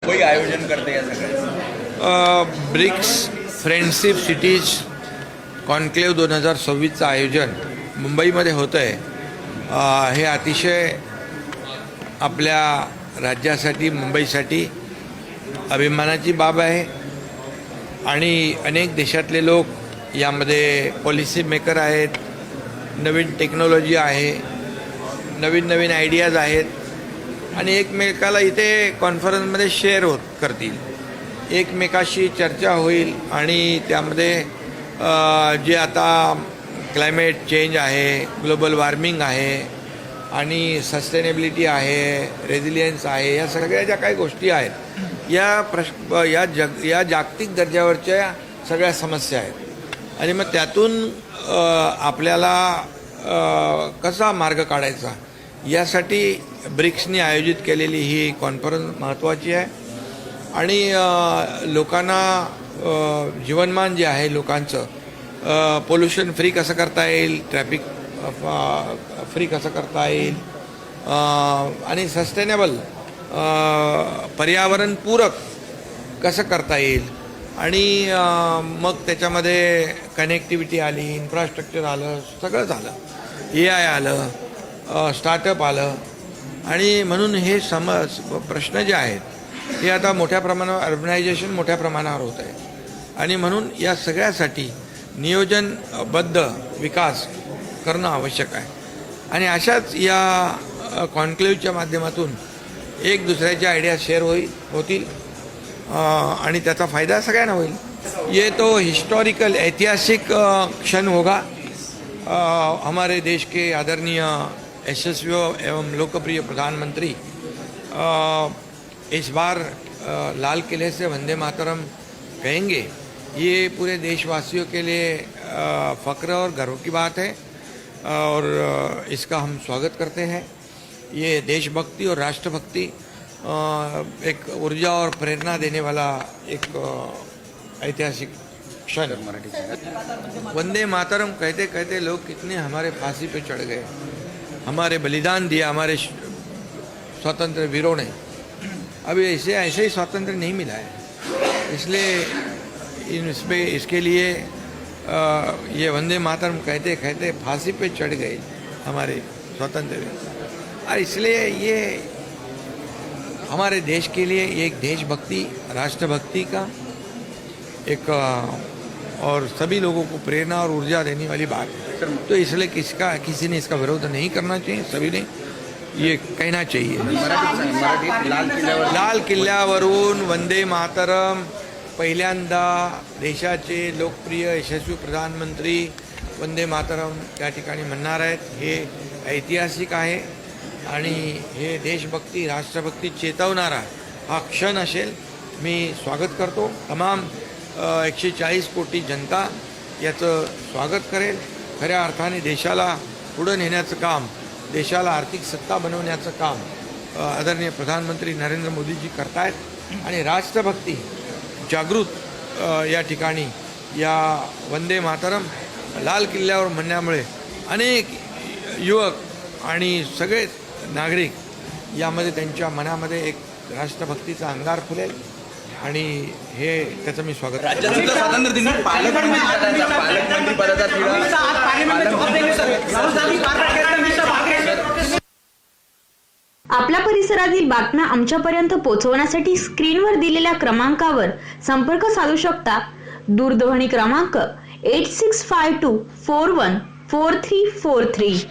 कोई आयोजन करते या सगळ्याचं ब्रिक्स फ्रेंडशिप सिटीज कॉन्क्लेव्ह 2026चं आयोजन मुंबईमध्ये होतं आहे. हे अतिशय आपल्या राज्यासाठी मुंबईसाठी अभिमानाची बाब आहे आणि अनेक देशातले लोक यामध्ये पॉलिसी मेकर आहेत. नवीन टेक्नॉलॉजी आहे, नवीन नवीन आयडियाज आहेत आणि एकमेकाला इथे कॉन्फरन्समध्ये शेअर करतील, एकमेकाशी चर्चा होईल आणि त्यामध्ये जे आता क्लायमेट चेंज आहे, ग्लोबल वॉर्मिंग आहे आणि सस्टेनेबिलिटी आहे, रेझिलियन्स आहे, या सगळ्या ज्या काही गोष्टी आहेत या जागतिक दर्जावरच्या सगळ्या समस्या आहेत आणि मग त्यातून आपल्याला कसा मार्ग काढायचा यासाठी ब्रिक्सनी आयोजित केलेली ही कॉन्फरन्स महत्त्वाची आहे आणि लोकांना जीवनमान जे आहे लोकांचं पोल्युशन फ्री कसं करता येईल, ट्रॅफिक फ्री कसं करता येईल आणि सस्टेनेबल पर्यावरणपूरक कसं करता येईल आणि मग त्याच्यामध्ये कनेक्टिव्हिटी आली, इन्फ्रास्ट्रक्चर आलं, सगळंच आलं, AI आलं, स्टार्टअप आलं आणि म्हणून हे प्रश्न जे आहेत हे आता मोठ्या प्रमाणावर अर्बनायझेशन मोठ्या प्रमाणावर होत आहे आणि म्हणून या सगळ्यासाठी नियोजनबद्ध विकास करणं आवश्यक आहे आणि अशाच या कॉन्क्लेव्हच्या माध्यमातून एक दुसऱ्याच्या आयडिया शेअर होतील आणि त्याचा फायदा सगळ्यांना होईल. ये तो हिस्टोरिकल ऐतिहासिक क्षण होगा. हमारे देश के आदरणीय यशस्वी एवं लोकप्रिय प्रधानमंत्री इस बार लाल किले से वंदे मातरम कहेंगे. ये पूरे देशवासियों के लिए फ़ख्र और गर्व की बात है और इसका हम स्वागत करते हैं. ये देशभक्ति और राष्ट्रभक्ति एक ऊर्जा और प्रेरणा देने वाला एक ऐतिहासिक क्षण. वंदे मातरम कहते कहते लोग कितने हमारे फांसी पे चढ़ गए, हमारे बलिदान दिया हमारे स्वतंत्र वीरों ने. अभी ऐसे ही स्वातंत्र्य नहीं मिला है, इसलिए इसके लिए ये वंदे मातरम कहते कहते फांसी पे चढ़ गए हमारे स्वतंत्र वीर और इसलिए ये हमारे देश के लिए एक देशभक्ति, राष्ट्रभक्ति का एक और सभी लोगों को प्रेरणा और ऊर्जा देने वाली बात है. तो इसलिए किसी ने इसका विरोध नहीं करना चाहिए, सभी ने ये कहना चाहिए. लाल किल्ल्यावरून वंदे मातरम पहिल्यांदा देशाचे लोकप्रिय यशस्वी प्रधानमंत्री वंदे मातरम त्या ठिकाणी म्हणणार आहेत. हे ऐतिहासिक आहे आणि हे देशभक्ती, राष्ट्रभक्ती चेतवणारा हा क्षण असेल. मी स्वागत करतो. तमाम 140 कोटी जनता याचं स्वागत करेल. खऱ्या अर्थाने देशाला पुढं नेण्याचं काम, देशाला आर्थिक सत्ता बनवण्याचं काम आदरणीय प्रधानमंत्री नरेंद्र मोदीजी करतायत आणि राष्ट्रभक्ती जागृत या ठिकाणी या वंदे मातरम लाल किल्ल्यावर म्हणण्यामुळे अनेक युवक आणि सगळे नागरिक यामध्ये त्यांच्या मनामध्ये एक राष्ट्रभक्तीचा अंगार फुलेल आणि हे त्याचं मी स्वागत करतो. राज्यातल्या स्वातंत्र्य दिनी पालकमंत्री पदाचा आपल्या परिसरातील बातम्या आमच्यापर्यंत पोहोचवण्यासाठी स्क्रीनवर दिलेल्या क्रमांकावर संपर्क साधू शकता. दूरध्वनी क्रमांक 8652414343.